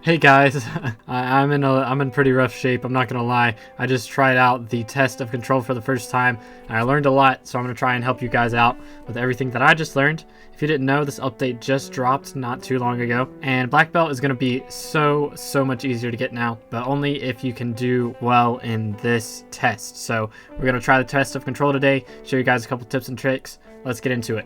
Hey guys, I'm in pretty rough shape, I'm not gonna lie. I just tried out the test of control for the first time, and I learned a lot, so I'm gonna try and help you guys out with everything that I just learned. If you didn't know, this update just dropped not too long ago, and Black Belt is gonna be so much easier to get now, but only if you can do well in this test. So we're gonna try the test of control today, show you guys a couple tips and tricks. Let's get into it.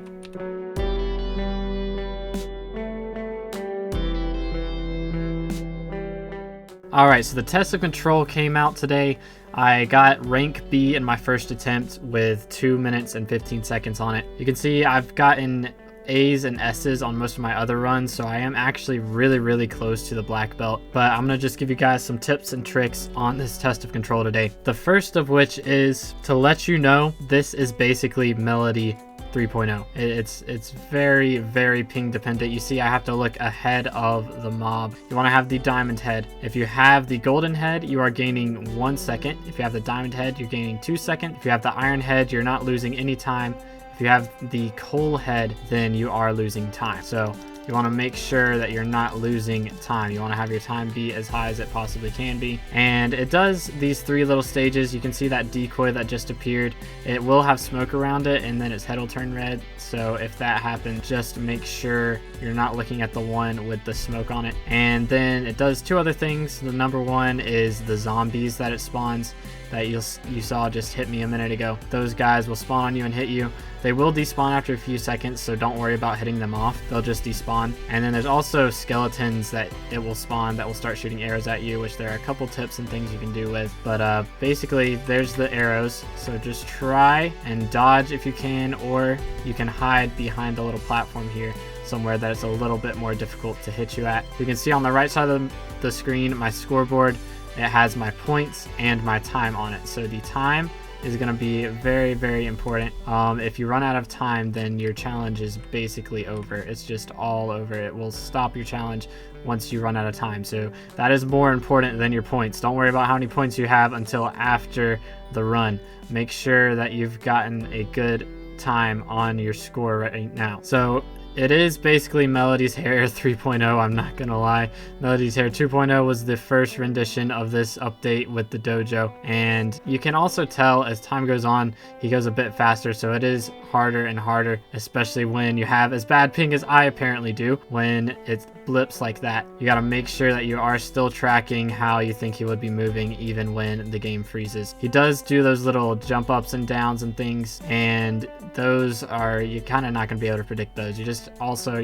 Alright, so the test of control came out today. I got rank B in my first attempt with 2 minutes and 15 seconds on it. You can see I've gotten A's and S's on most of my other runs, so I am actually really close to the black belt. But I'm gonna just give you guys some tips and tricks on this test of control today. The first of which is to let you know this is basically Melody 3.0. It's very ping dependent. You see I have to look ahead of the mob. You want to have the diamond head. If you have the golden head, you are gaining 1 second. If you have the diamond head, you're gaining 2 seconds. If you have the iron head, you're not losing any time. If you have the coal head, then you are losing time. So you want to make sure that you're not losing time. You want to have your time be as high as it possibly can be. And it does these 3 little stages. You can see that decoy that just appeared. It will have smoke around it, and then its head will turn red. So if that happens, just make sure you're not looking at the one with the smoke on it. And then it does 2 other things. The number 1 is the zombies that it spawns that you saw just hit me a minute ago. Those guys will spawn on you and hit you. They will despawn after a few seconds, so don't worry about hitting them off. They'll just despawn. And then there's also skeletons that it will spawn that will start shooting arrows at you, which there are a couple tips and things you can do with. But basically, there's the arrows. So just try and dodge if you can, or you can hide behind the little platform here somewhere that it's a little bit more difficult to hit you at. You can see on the right side of the screen, my scoreboard. It has my points and my time on it. So the time is going to be very important. If you run out of time, then your challenge is basically over. It's just all over. It will stop your challenge once you run out of time. So that is more important than your points. Don't worry about how many points you have until after the run. Make sure that you've gotten a good time on your score right now. So it is basically Melody's Hair 3.0, I'm not gonna lie. Melody's Hair 2.0 was the first rendition of this update with the dojo, and you can also tell as time goes on, he goes a bit faster, so it is harder and harder, especially when you have as bad ping as I apparently do. When it blips like that, you gotta make sure that you are still tracking how you think he would be moving even when the game freezes. He does do those little jump ups and downs and things, and those are, you're kind of not gonna be able to predict those. You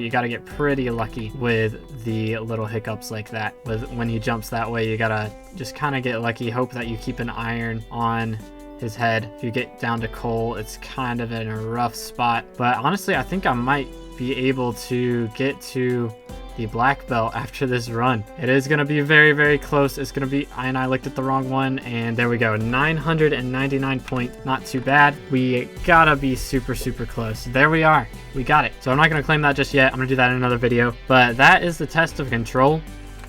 gotta get pretty lucky with the little hiccups like that. When he jumps that way, you gotta just kind of get lucky, hope that you keep an iron on his head. If you get down to coal, it's kind of in a rough spot, but honestly I think I might be able to get to the black belt after this run. It is going to be very close. It's going to be, and I looked at the wrong one, and there we go, 999 points. Not too bad. We gotta be super close. There we are, we got it. So I'm not going to claim that just yet. I'm going to do that in another video, but that is the test of control.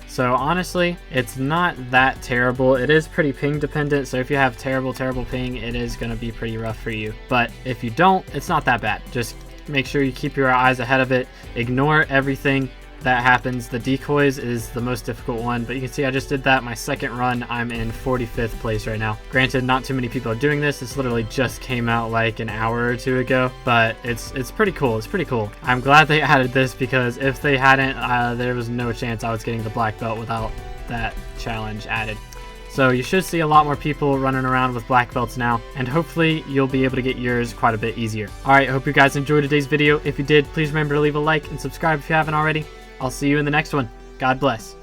So honestly, it's not that terrible. It is pretty ping dependent, so if you have terrible ping, it is going to be pretty rough for you. But if you don't, it's not that bad. Just make sure you keep your eyes ahead of it. Ignore everything that happens. The decoys is the most difficult one, but you can see I just did that my second run. I'm in 45th place right now. Granted, not too many people are doing this. This literally just came out like an hour or 2 ago, but it's pretty cool. It's pretty cool. I'm glad they added this, because if they hadn't, there was no chance I was getting the black belt without that challenge added. So you should see a lot more people running around with black belts now, and hopefully you'll be able to get yours quite a bit easier. Alright, I hope you guys enjoyed today's video. If you did, please remember to leave a like and subscribe if you haven't already. I'll see you in the next one. God bless.